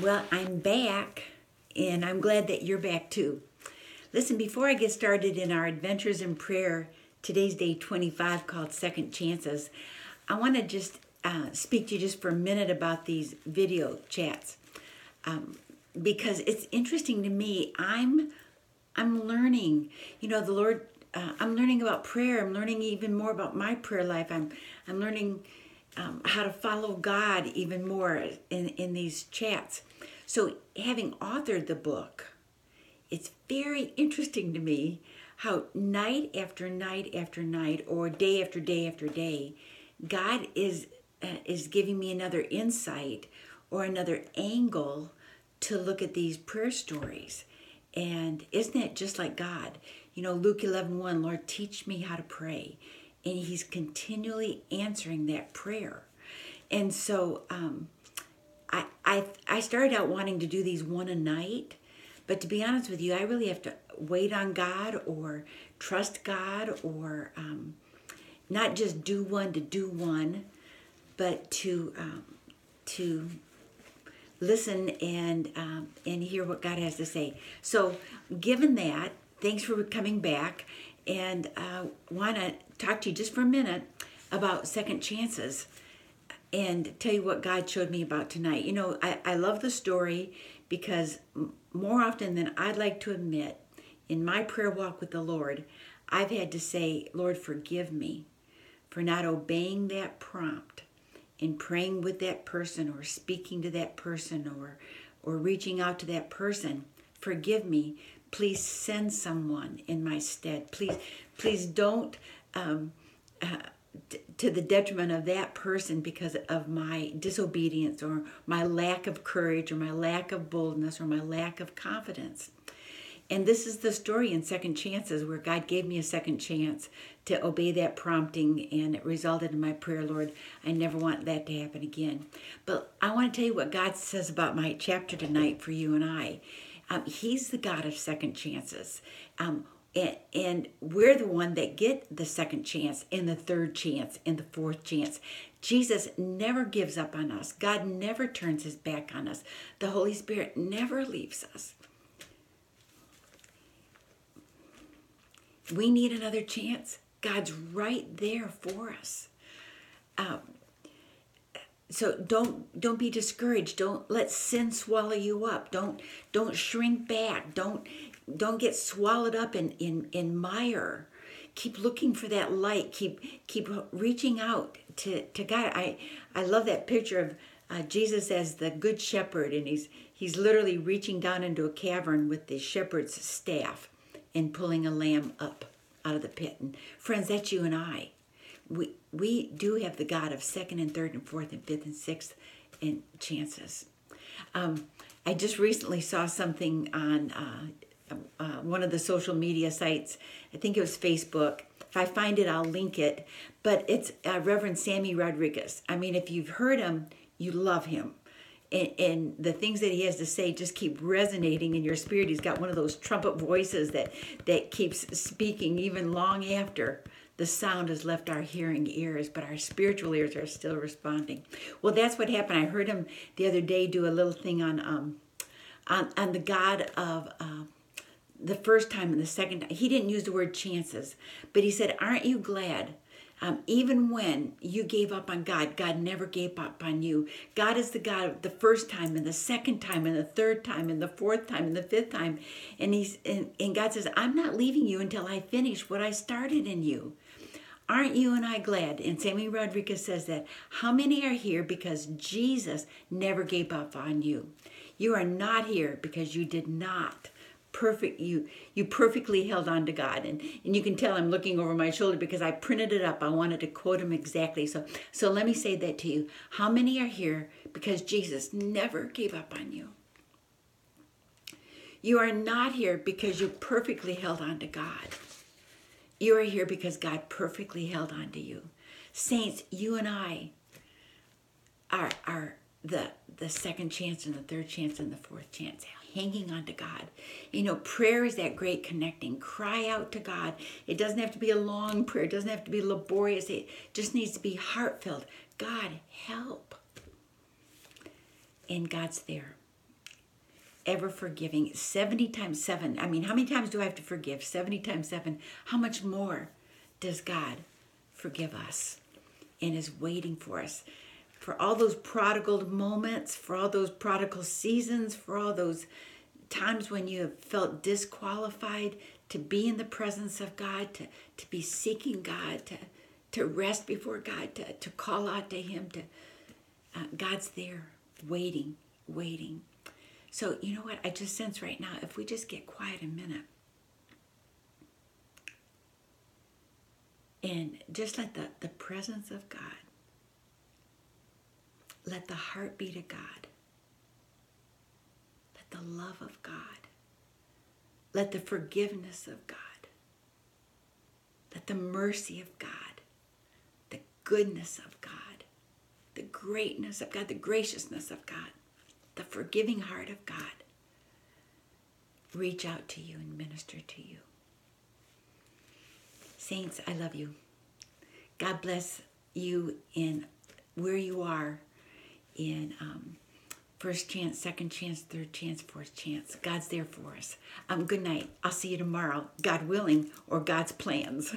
Well, I'm back, and I'm glad that you're back too. Listen, before I get started in our Adventures in Prayer, today's day 25 called Second Chances, I want to just speak to you just for a minute about these video chats because it's interesting to me. I'm learning, the Lord. I'm learning about prayer. I'm learning even more about my prayer life. I'm learning how to follow God even more in these chats. So, having authored the book, it's very interesting to me how night after night after night, or day after day after day, God is giving me another insight or another angle to look at these prayer stories. And isn't that just like God? Luke 11:1, Lord, teach me how to pray. And he's continually answering that prayer. And so I started out wanting to do these one a night. But to be honest with you, I really have to wait on God or trust God or not just do one to do one, but to listen and hear what God has to say. So, given that, thanks for coming back, and want to talk to you just for a minute about second chances and tell you what God showed me about tonight. I love the story because more often than I'd like to admit, in my prayer walk with the Lord, I've had to say, Lord, forgive me for not obeying that prompt and praying with that person or speaking to that person or reaching out to that person. Forgive me. Please send someone in my stead. Please don't to the detriment of that person because of my disobedience or my lack of courage or my lack of boldness or my lack of confidence. And this is the story in Second Chances where God gave me a second chance to obey that prompting, and it resulted in my prayer, Lord, I never want that to happen again. But I want to tell you what God says about my chapter tonight for you and I. He's the God of second chances. And we're the one that get the second chance and the third chance and the fourth chance. Jesus never gives up on us. God never turns his back on us. The Holy Spirit never leaves us. We need another chance. God's right there for us. So don't be discouraged. Don't let sin swallow you up. Don't shrink back. Don't get swallowed up in mire. Keep looking for that light. Keep reaching out to God. I love that picture of Jesus as the good shepherd, and he's literally reaching down into a cavern with the shepherd's staff and pulling a lamb up out of the pit. And friends, that's you and I. We do have the God of second and third and fourth and fifth and sixth and chances. I just recently saw something on one of the social media sites. I think it was Facebook. If I find it, I'll link it. But it's Reverend Sammy Rodriguez. I mean, if you've heard him, you love him. And the things that he has to say just keep resonating in your spirit. He's got one of those trumpet voices that keeps speaking even long after the sound has left our hearing ears, but our spiritual ears are still responding. Well, that's what happened. I heard him the other day do a little thing on the God of the first time and the second time. He didn't use the word chances, but he said, aren't you glad? Even when you gave up on God, God never gave up on you. God is the God of the first time and the second time and the third time and the fourth time and the fifth time. And God says, I'm not leaving you until I finish what I started in you. Aren't you and I glad? And Sammy Rodriguez says that. How many are here because Jesus never gave up on you? You are not here because you did not. You perfectly held on to God, and you can tell I'm looking over my shoulder because I printed it up. I wanted to quote him exactly. So let me say that to you. How many are here because Jesus never gave up on you? You are not here because you perfectly held on to God. You are here because God perfectly held on to you. Saints, you and I are the second chance and the third chance and the fourth chance, hanging on to God. Prayer is that great connecting. Cry out to God. It doesn't have to be a long prayer. It doesn't have to be laborious. It just needs to be heartfelt. God, help. And God's there. ever forgiving. 70 times 7. I mean, how many times do I have to forgive? 70 times 7. How much more does God forgive us and is waiting for us? For all those prodigal moments, for all those prodigal seasons, for all those times when you have felt disqualified to be in the presence of God, to be seeking God, to rest before God, to call out to Him, God's there waiting, waiting. So you know what? I just sense right now, if we just get quiet a minute and just let the presence of God, let the heartbeat of God, let the love of God, let the forgiveness of God, let the mercy of God, the goodness of God, the greatness of God, the graciousness of God, the forgiving heart of God reach out to you and minister to you. Saints, I love you. God bless you in where you are in first chance, second chance, third chance, fourth chance. God's there for us. Good night. I'll see you tomorrow, God willing, or God's plans.